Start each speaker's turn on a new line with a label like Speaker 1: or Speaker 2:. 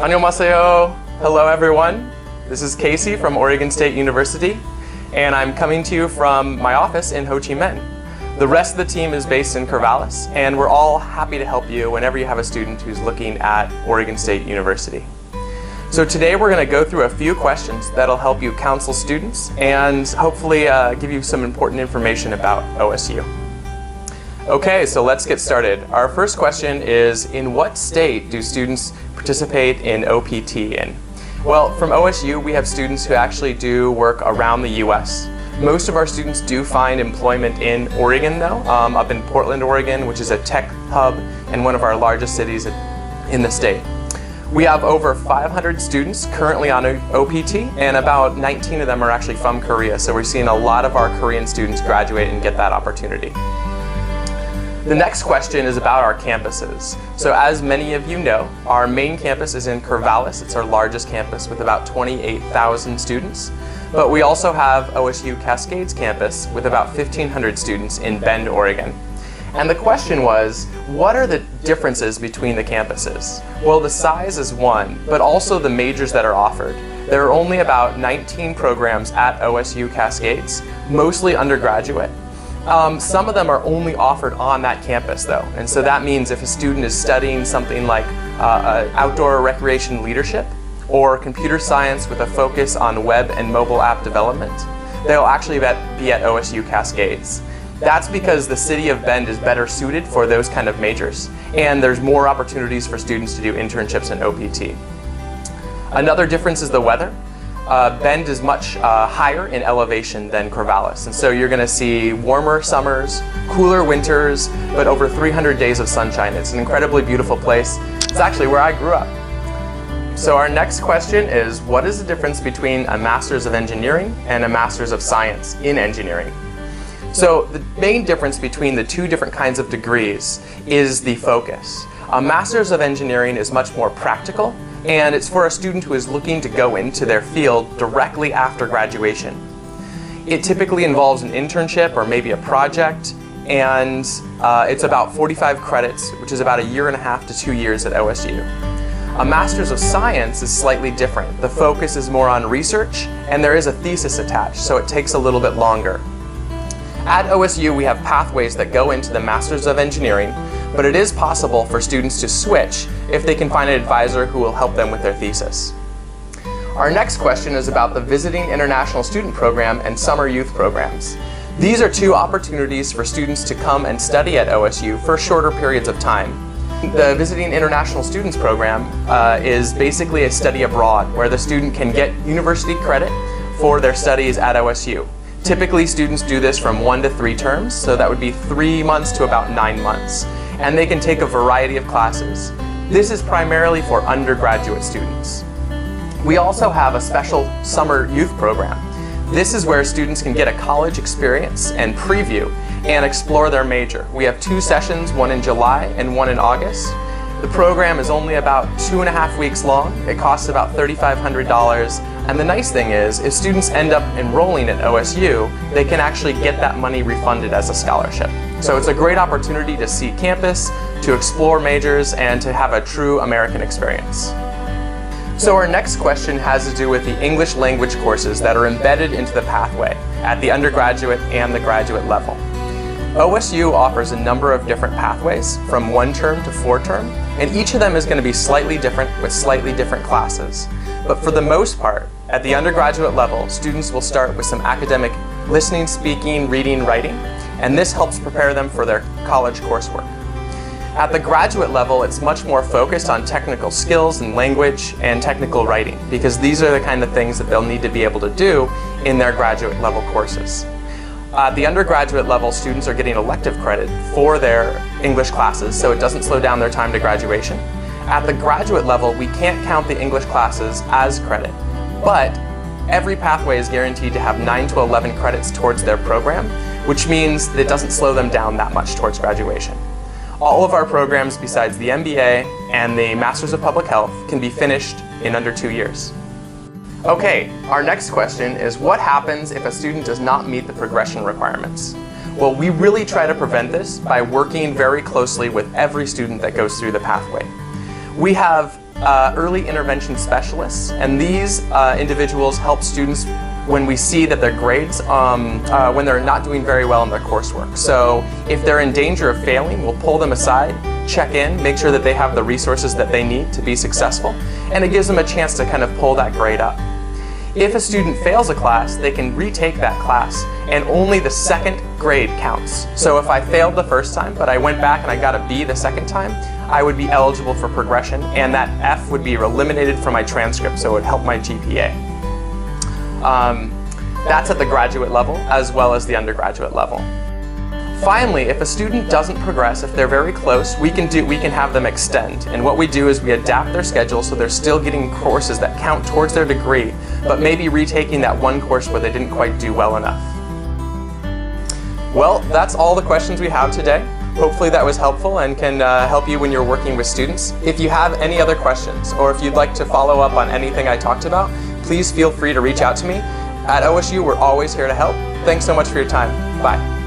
Speaker 1: 안녕하세요. Hello everyone. This is Casey from Oregon State University, and I'm coming to you from my office in Ho Chi Minh. The rest of the team is based in Corvallis, and we're all happy to help you whenever you have a student who's looking at Oregon State University. So today we're going to go through a few questions that'll help you counsel students and hopefully give you some important information about OSU. Okay, so let's get started. Our first question is, in what state do students participate in OPT in? Well, from OSU, we have students who actually do work around the US. Most of our students do find employment in Oregon though, up in Portland, Oregon, which is a tech hub and one of our largest cities in the state. We have over 500 students currently on OPT, and about 19 of them are actually from Korea, so we're seeing a lot of our Korean students graduate and get that opportunity. The next question is about our campuses. So as many of you know, our main campus is in Corvallis. It's our largest campus with about 28,000 students. But we also have OSU Cascades campus with about 1,500 students in Bend, Oregon. And the question was, what are the differences between the campuses? Well, the size is one, but also the majors that are offered. There are only about 19 programs at OSU Cascades, mostly undergraduate. Some of them are only offered on that campus though, and so that means if a student is studying something like outdoor recreation leadership or computer science with a focus on web and mobile app development, they'll actually be at OSU Cascades. That's because the city of Bend is better suited for those kind of majors, and there's more opportunities for students to do internships in OPT. Another difference is the weather. Bend is much higher in elevation than Corvallis, and so you're going to see warmer summers, cooler winters, but over 300 days of sunshine. It's an incredibly beautiful place. It's actually where I grew up. So our next question is, what is the difference between a Master's of Engineering and a Master's of Science in Engineering? So the main difference between the two different kinds of degrees is the focus. A Master's of Engineering is much more practical, and it's for a student who is looking to go into their field directly after graduation. It typically involves an internship or maybe a project, and it's about 45 credits, which is about 1.5 to 2 years at OSU. A Master's of Science is slightly different. The focus is more on research, and there is a thesis attached, so it takes a little bit longer. At OSU, we have pathways that go into the Master's of Engineering, but it is possible for students to switch if they can find an advisor who will help them with their thesis. Our next question is about the Visiting International Student Program and Summer Youth Programs. These are two opportunities for students to come and study at OSU for shorter periods of time. The Visiting International Students Program is basically a study abroad where the student can get university credit for their studies at OSU. Typically, students do this from 1 to 3 terms, so that would be 3 months to about 9 months. And they can take a variety of classes. This is primarily for undergraduate students. We also have a special summer youth program. This is where students can get a college experience and preview and explore their major. We have 2 sessions, one in July and one in August. The program is only about 2.5 weeks long. It costs about $3,500. And the nice thing is, if students end up enrolling at OSU, they can actually get that money refunded as a scholarship. So it's a great opportunity to see campus, to explore majors, and to have a true American experience. So our next question has to do with the English language courses that are embedded into the pathway at the undergraduate and the graduate level. OSU offers a number of different pathways from 1 term to 4 term, and each of them is going to be slightly different with slightly different classes. But for the most part, at the undergraduate level, students will start with some academic listening, speaking, reading, writing, and this helps prepare them for their college coursework. At the graduate level, it's much more focused on technical skills and language and technical writing, because these are the kind of things that they'll need to be able to do in their graduate level courses. At the undergraduate level, students are getting elective credit for their English classes, so it doesn't slow down their time to graduation. At the graduate level, we can't count the English classes as credit, but every pathway is guaranteed to have 9 to 11 credits towards their program, which means that it doesn't slow them down that much towards graduation. All of our programs besides the MBA and the Masters of Public Health can be finished in under 2 years. Okay, our next question is, what happens if a student does not meet the progression requirements? Well, we really try to prevent this by working very closely with every student that goes through the pathway. We have early intervention specialists, and these individuals help students when we see that their grades, when they're not doing very well in their coursework. So if they're in danger of failing, we'll pull them aside, check in, make sure that they have the resources that they need to be successful, and it gives them a chance to kind of pull that grade up. If a student fails a class, they can retake that class, and only the second grade counts. So if I failed the first time, but I went back and I got a B the second time, I would be eligible for progression, and that F would be eliminated from my transcript, so it would help my GPA. That's at the graduate level as well as the undergraduate level. Finally, if a student doesn't progress, if they're very close, we can have them extend. And what we do is we adapt their schedule so they're still getting courses that count towards their degree, but maybe retaking that one course where they didn't quite do well enough. Well, that's all the questions we have today. Hopefully that was helpful and can help you when you're working with students. If you have any other questions, or if you'd like to follow up on anything I talked about, please feel free to reach out to me. At OSU, we're always here to help. Thanks so much for your time. Bye.